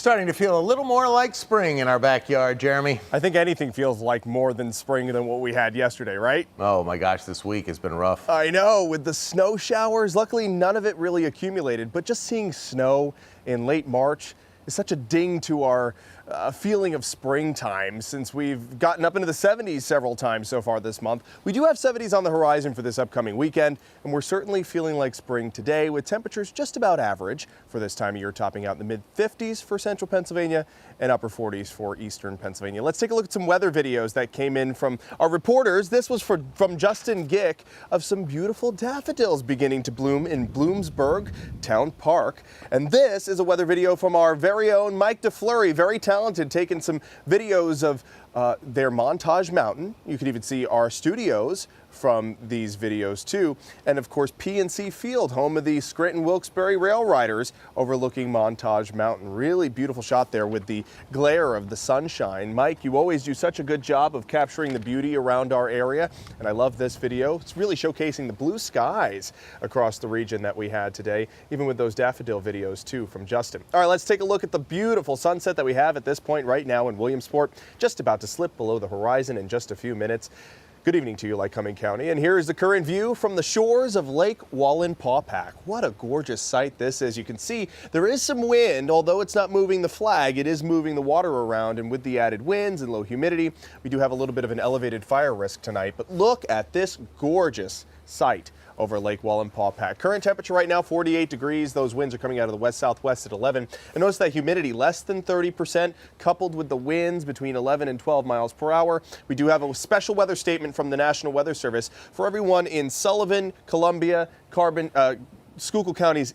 Starting to feel a little more like spring in our backyard, Jeremy. I think anything feels like more than spring than what we had yesterday, right? Oh my gosh, this week has been rough. I know, with the snow showers, luckily none of it really accumulated, but just seeing snow in late March is such a ding to our feeling of springtime since we've gotten up into the 70s several times so far this month. We do have 70s on the horizon for this upcoming weekend, and we're certainly feeling like spring today with temperatures just about average for this time of year, topping out in the mid-50s for central Pennsylvania and upper 40s for eastern Pennsylvania. Let's take a look at some weather videos that came in from our reporters. This was from Justin Gick of some beautiful daffodils beginning to bloom in Bloomsburg Town Park. And this is a weather video from our very own Mike DeFleury, very talented, taking some videos of their Montage Mountain. You can even see our studios from these videos too. And of course, PNC Field, home of the Scranton Wilkes-Barre Rail Riders, overlooking Montage Mountain. Really beautiful shot there with the glare of the sunshine. Mike, you always do such a good job of capturing the beauty around our area. And I love this video. It's really showcasing the blue skies across the region that we had today, even with those daffodil videos too from Justin. All right, let's take a look at the beautiful sunset that we have at this point right now in Williamsport, just about to slip below the horizon in just a few minutes. Good evening to you, Lycoming County, and here is the current view from the shores of Lake Wallenpaupack. What a gorgeous sight this is. You can see there is some wind, although it's not moving the flag, it is moving the water around, and with the added winds and low humidity, we do have a little bit of an elevated fire risk tonight. But look at this gorgeous sight over Lake Wallenpaupack. Current temperature right now, 48 degrees. Those winds are coming out of the west-southwest at 11. And notice that humidity less than 30%, coupled with the winds between 11 and 12 miles per hour. We do have a special weather statement from the National Weather Service for everyone in Sullivan, Columbia, Schuylkill counties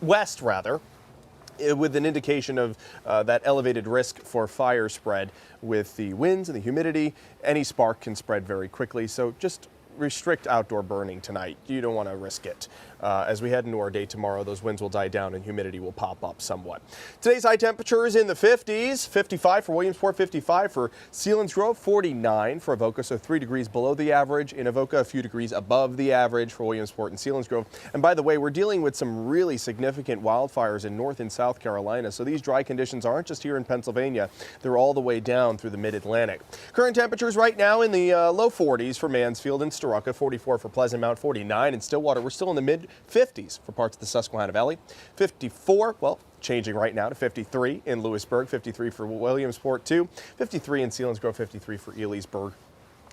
west, with an indication of that elevated risk for fire spread with the winds and the humidity. Any spark can spread very quickly, so just restrict outdoor burning tonight. You don't want to risk it. As we head into our day tomorrow, those winds will die down and humidity will pop up somewhat. Today's high temperature is in the 50s, 55 for Williamsport, 55 for Selinsgrove, 49 for Avoca, so 3 degrees below the average. In Avoca, a few degrees above the average for Williamsport and Selinsgrove. And by the way, we're dealing with some really significant wildfires in North and South Carolina, so these dry conditions aren't just here in Pennsylvania, they're all the way down through the mid-Atlantic. Current temperatures right now in the low 40s for Mansfield and Storuca, 44 for Pleasant Mount, 49 in Stillwater. We're still in the mid-50s for parts of the Susquehanna Valley. 54, well, changing right now to 53 in Lewisburg, 53 for Williamsport too, 53 in Selinsgrove, 53 for Elysburg.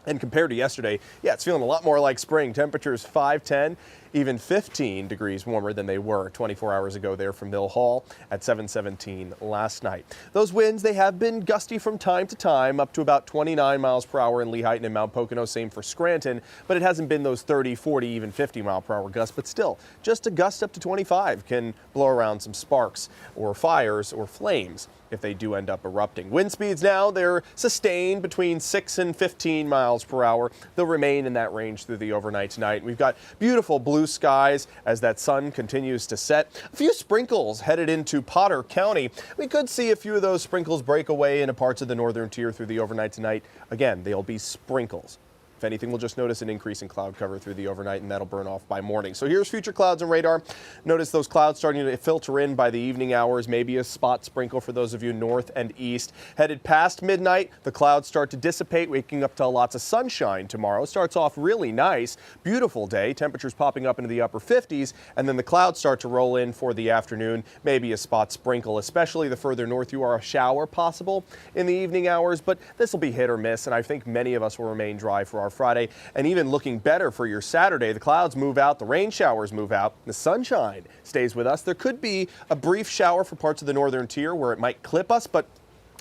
And compared to yesterday, yeah, it's feeling a lot more like spring. Temperatures 5, 10, even 15 degrees warmer than they were 24 hours ago there from Mill Hall at 717 last night. Those winds, they have been gusty from time to time, up to about 29 miles per hour in Lehighton and Mount Pocono, same for Scranton, but it hasn't been those 30, 40, even 50 mile per hour gusts. But still, just a gust up to 25 can blow around some sparks or fires or flames if they do end up erupting. Wind speeds now, they're sustained between 6 and 15 miles per hour. They'll remain in that range through the overnight tonight. We've got beautiful blue skies as that sun continues to set. A few sprinkles headed into Potter County. We could see a few of those sprinkles break away into parts of the northern tier through the overnight tonight. Again, they'll be sprinkles. If anything, we'll just notice an increase in cloud cover through the overnight, and that'll burn off by morning. So here's future clouds and radar. Notice those clouds starting to filter in by the evening hours, maybe a spot sprinkle for those of you north and east. Headed past midnight, the clouds start to dissipate, waking up to lots of sunshine tomorrow. Starts off really nice, beautiful day, temperatures popping up into the upper 50s, and then the clouds start to roll in for the afternoon, maybe a spot sprinkle, especially the further north you are, a shower possible in the evening hours, but this will be hit or miss, and I think many of us will remain dry for our Friday, and even looking better for your Saturday. The clouds move out, the rain showers move out, the sunshine stays with us. There could be a brief shower for parts of the northern tier where it might clip us, but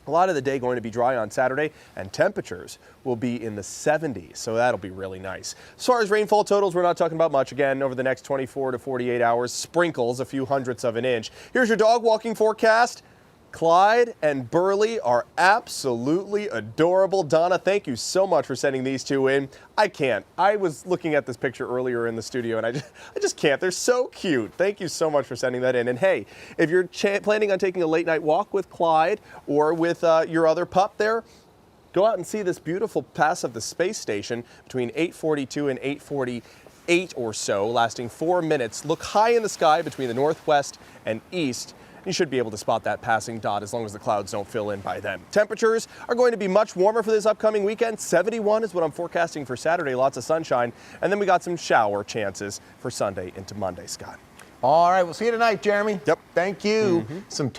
a lot of the day going to be dry on Saturday, and temperatures will be in the 70s, so that'll be really nice. As far as rainfall totals, we're not talking about much again over the next 24 to 48 hours. Sprinkles, a few hundredths of an inch. Here's your dog walking forecast. Clyde and Burley are absolutely adorable. Donna, thank you so much for sending these two in. I can't. I was looking at this picture earlier in the studio, and I just can't. They're so cute. Thank you so much for sending that in. And hey, if you're planning on taking a late night walk with Clyde or with your other pup there, go out and see this beautiful pass of the space station between 8:42 and 8:48 or so, lasting 4 minutes. Look high in the sky between the northwest and east You should be able to spot that passing dot as long as the clouds don't fill in by then. Temperatures are going to be much warmer for this upcoming weekend. 71 is what I'm forecasting for Saturday, lots of sunshine. And then we got some shower chances for Sunday into Monday, Scott. All right, we'll see you tonight, Jeremy. Yep. Thank you. Some